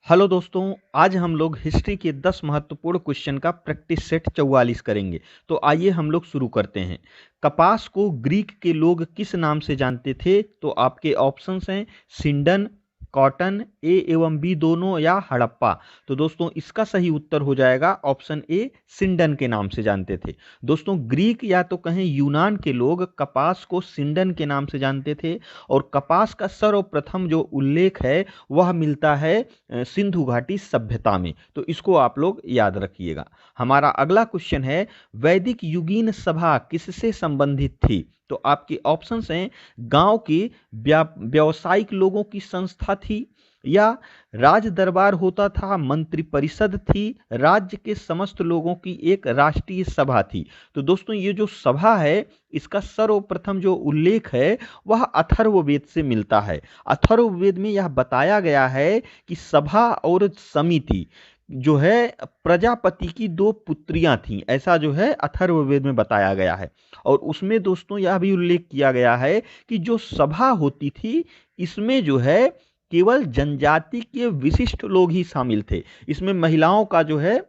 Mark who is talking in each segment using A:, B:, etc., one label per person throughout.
A: Hello दोस्तों। आज हम लोग हिस्ट्री के 10 महत्वपूर्ण क्वेश्चन का प्रैक्टिस सेट 44 करेंगे। तो आइए हम लोग शुरू करते हैं। कपास को ग्रीक के लोग किस नाम से जानते थे? तो आपके ऑप्शंस हैं सिंडन, कॉटन, ए एवं बी दोनों या हड़प्पा। तो दोस्तों इसका सही उत्तर हो जाएगा ऑप्शन ए, सिंडन के नाम से जानते थे। दोस्तों ग्रीक या तो कहें यूनान के लोग कपास को सिंडन के नाम से जानते थे और कपास का सर्वप्रथम जो उल्लेख है वह मिलता है सिंधु घाटी सभ्यता में। तो इसको आप लोग याद रखिएगा। हमारा अगला क्वेश्चन है वैदिक युगीन सभा किससे संबंधित थी? तो आपके ऑप्शंस हैं गांव के व्यावसायिक लोगों की संस्था थी, या राज दरबार होता था, मंत्री परिषद थी, राज्य के समस्त लोगों की एक राष्ट्रीय सभा थी। तो दोस्तों ये जो सभा है इसका सर्वप्रथम जो उल्लेख है वह अथर्ववेद से मिलता है। अथर्ववेद में यह बताया गया है कि सभा और समिति जो है प्रजापति की दो पुत्रियां थीं, ऐसा जो है अथर्ववेद में बताया गया है। और उसमें दोस्तों यह भी उल्लेख किया गया है कि जो सभा होती थी इसमें जो है केवल जनजाति के विशिष्ट लोग ही शामिल थे, इसमें महिलाओं का जो है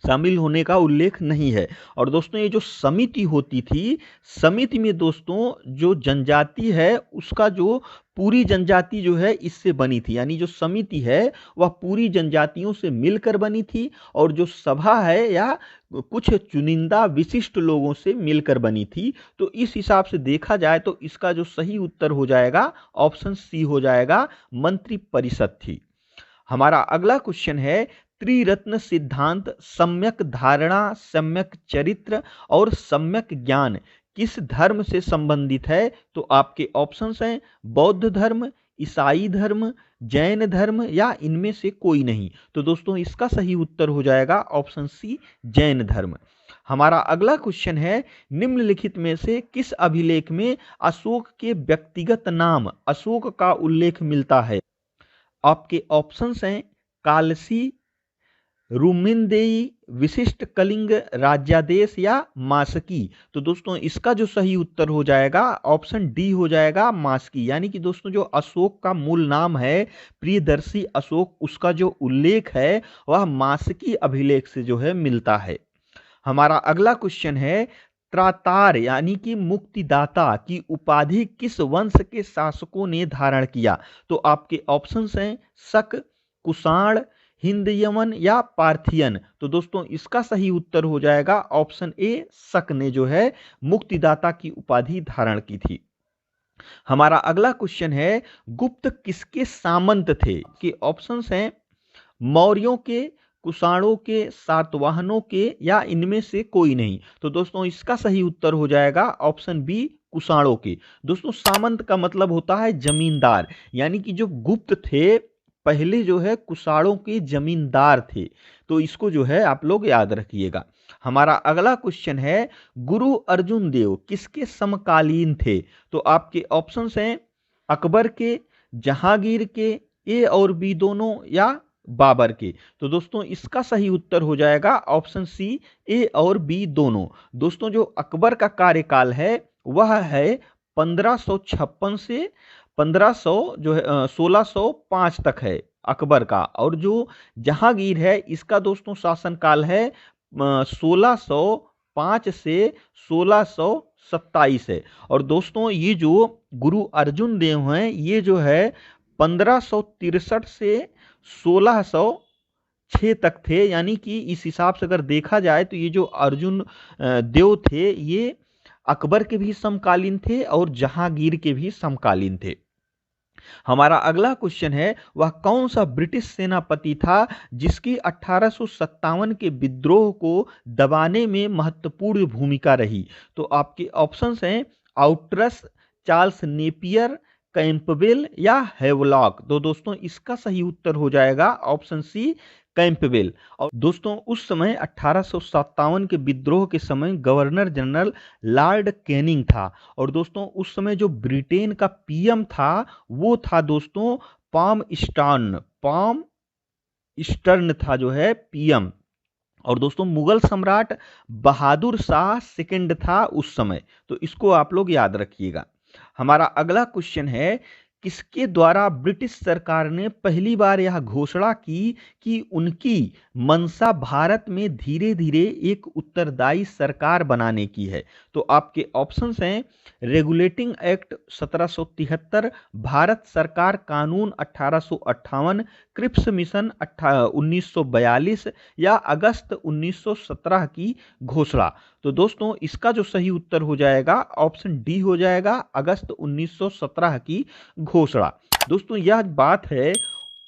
A: शामिल होने का उल्लेख नहीं है। और दोस्तों ये जो समिति होती थी, समिति में दोस्तों जो जनजाति है उसका जो पूरी जनजाति जो है इससे बनी थी, यानी जो समिति है वह पूरी जनजातियों से मिलकर बनी थी, और जो सभा है या कुछ चुनिंदा विशिष्ट लोगों से मिलकर बनी थी। तो इस हिसाब से देखा जाए तो इसका जो सही उत्तर हो जाएगा ऑप्शन सी हो जाएगा, मंत्री परिषद थी। हमारा अगला क्वेश्चन है त्रिरत्न सिद्धांत सम्यक धारणा, सम्यक चरित्र और सम्यक ज्ञान किस धर्म से संबंधित है? तो आपके ऑप्शंस हैं बौद्ध धर्म, ईसाई धर्म, जैन धर्म या इनमें से कोई नहीं। तो दोस्तों इसका सही उत्तर हो जाएगा ऑप्शन सी, जैन धर्म। हमारा अगला क्वेश्चन है निम्नलिखित में से किस अभिलेख में अशोक के व्यक्तिगत नाम अशोक का उल्लेख मिलता है? आपके ऑप्शंस हैं कालसी, रुमिनदेई, विशिष्ट कलिंग राज्यादेश या मासकी। तो दोस्तों इसका जो सही उत्तर हो जाएगा ऑप्शन डी हो जाएगा, मासकी। यानी कि दोस्तों जो अशोक का मूल नाम है प्रियदर्शी अशोक, उसका जो उल्लेख है वह मासकी अभिलेख से जो है मिलता है। हमारा अगला क्वेश्चन है त्रातार यानी कि मुक्तिदाता की उपाधि किस वंश के शासकों ने धारण किया? तो आपके ऑप्शंस हैं शक, कुषाण, हिंद यमन या पार्थियन। तो दोस्तों इसका सही उत्तर हो जाएगा ऑप्शन ए, शक ने जो है मुक्तिदाता की उपाधि धारण की थी। हमारा अगला क्वेश्चन है गुप्त किसके सामंत थे? कि ऑप्शंस हैं मौर्यों के, कुषाणों के, सातवाहनों के या इनमें से कोई नहीं। तो दोस्तों इसका सही उत्तर हो जाएगा ऑप्शन बी, कुषाणों के। दोस्तों सामंत का मतलब होता है जमींदार, यानी कि जो गुप्त थे पहले जो है कुषाणों के जमींदार थे। तो इसको जो है आप लोग याद रखिएगा। हमारा अगला क्वेश्चन है गुरु अर्जुन देव किसके समकालीन थे? तो आपके ऑप्शंस हैं अकबर के, जहांगीर के, ए और बी दोनों या बाबर के। तो दोस्तों इसका सही उत्तर हो जाएगा ऑप्शन सी, ए और बी दोनों। दोस्तों जो अकबर का कार्यकाल है वह है 1556 से 1500 जो है 1605 तक है अकबर का, और जो जहांगीर है इसका दोस्तों शासनकाल है 1605 से 1627 है। और दोस्तों ये जो गुरु अर्जुन देव हैं ये जो है 1563 से 1606 तक थे, यानी कि इस हिसाब से अगर देखा जाए तो ये जो अर्जुन देव थे ये अकबर के भी समकालीन थे और जहांगीर के भी समकालीन थे। हमारा अगला क्वेश्चन है वह कौन सा ब्रिटिश सेनापति था जिसकी 1857 के विद्रोह को दबाने में महत्वपूर्ण भूमिका रही? तो आपके ऑप्शंस हैं आउट्रस, चार्ल्स नेपियर, कैंपबेल या हेवलॉक। तो दोस्तों इसका सही उत्तर हो जाएगा ऑप्शन सी, कैंपबेल। और दोस्तों उस समय 1857 के विद्रोह के समय गवर्नर जनरल लॉर्ड कैनिंग था, और दोस्तों उस समय जो ब्रिटेन का पीएम था वो था दोस्तों पाम ईस्टर्न था जो है पीएम। और दोस्तों मुगल सम्राट बहादुर शाह सेकंड था उस समय। तो इसको आप लोग याद रखिएगा। हमारा अगला क्वेश्चन है किसके द्वारा ब्रिटिश सरकार ने पहली बार यह घोषणा की कि उनकी मंशा भारत में धीरे धीरे एक उत्तरदायी सरकार बनाने की है? तो आपके ऑप्शंस हैं रेगुलेटिंग एक्ट 1773, भारत सरकार कानून 1858, क्रिप्स मिशन 1942 या अगस्त 1917 की घोषणा। तो दोस्तों इसका जो सही उत्तर हो जाएगा ऑप्शन डी हो जाएगा, अगस्त 1917 की घोषणा। दोस्तों यह बात है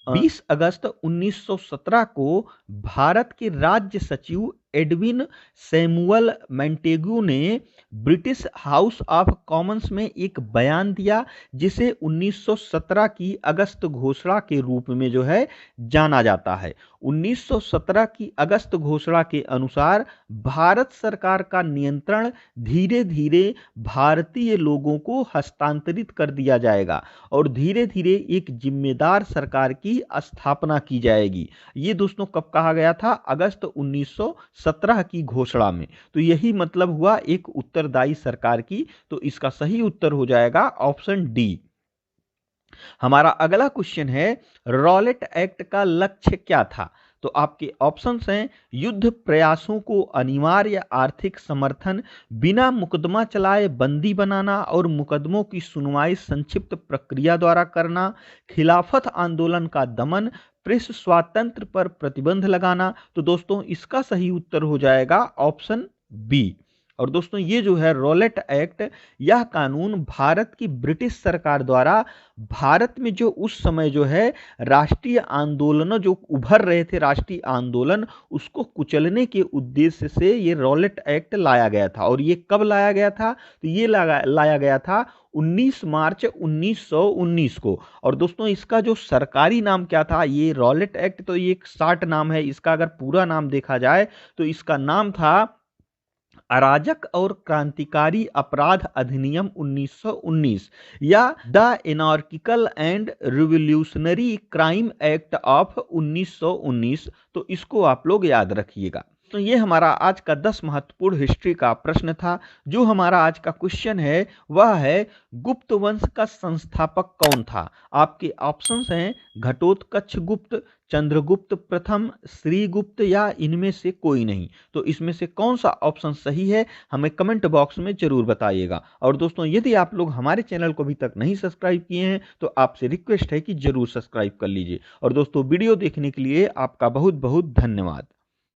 A: 20 अगस्त 1917 को भारत के राज्य सचिव एडविन सैमुअल मैंटेगू ने ब्रिटिश हाउस ऑफ कॉमन्स में एक बयान दिया जिसे 1917 की अगस्त घोषणा के रूप में जो है जाना जाता है। 1917 की अगस्त घोषणा के अनुसार भारत सरकार का नियंत्रण धीरे धीरे भारतीय लोगों को हस्तांतरित कर दिया जाएगा और धीरे धीरे एक जिम्मेदार सरकार की स्थापना की जाएगी। ये दोस्तों कब कहा गया था? अगस्त 1917 की घोषणा में। तो यही मतलब हुआ एक उत्तरदायी सरकार की। तो इसका सही उत्तर हो जाएगा ऑप्शन डी। हमारा अगला क्वेश्चन है रॉलेट एक्ट का लक्ष्य क्या था? तो आपके ऑप्शंस हैं युद्ध प्रयासों को अनिवार्य आर्थिक समर्थन, बिना मुकदमा चलाए बंदी बनाना और मुकदमों की सुनवाई संक्षिप्त प्रक्रिया द्वारा करना, खिलाफत आंदोलन का दमन, प्रेस स्वातंत्र पर प्रतिबंध लगाना। तो दोस्तों इसका सही उत्तर हो जाएगा ऑप्शन बी। और दोस्तों ये जो है रॉलेट एक्ट, यह कानून भारत की ब्रिटिश सरकार द्वारा भारत में जो उस समय जो है राष्ट्रीय आंदोलन जो उभर रहे थे, राष्ट्रीय आंदोलन, उसको कुचलने के उद्देश्य से ये रॉलेट एक्ट लाया गया था। और ये कब लाया गया था? तो ये लाया गया था 19 मार्च 1919 को। और दोस्तों इसका जो सरकारी नाम क्या था? ये रॉलेट एक्ट तो ये एक शार्ट नाम है, इसका अगर पूरा नाम देखा जाए तो इसका नाम था अराजक और क्रांतिकारी अपराध अधिनियम 1919 या the anarchical and revolutionary crime act of 1919। तो इसको आप लोग याद रखिएगा। तो ये हमारा आज का 10 महत्वपूर्ण हिस्ट्री का प्रश्न था। जो हमारा आज का क्वेश्चन है वह है गुप्त वंश का संस्थापक कौन था? आपके ऑप्शंस हैं घटोत्कच गुप्त, चंद्रगुप्त प्रथम, श्रीगुप्त या इनमें से कोई नहीं। तो इसमें से कौन सा ऑप्शन सही है हमें कमेंट बॉक्स में जरूर बताइएगा। और दोस्तों यदि आप लोग हमारे चैनल को अभी तक नहीं सब्सक्राइब किए हैं तो आपसे रिक्वेस्ट है कि जरूर सब्सक्राइब कर लीजिए। और दोस्तों वीडियो देखने के लिए आपका बहुत बहुत धन्यवाद।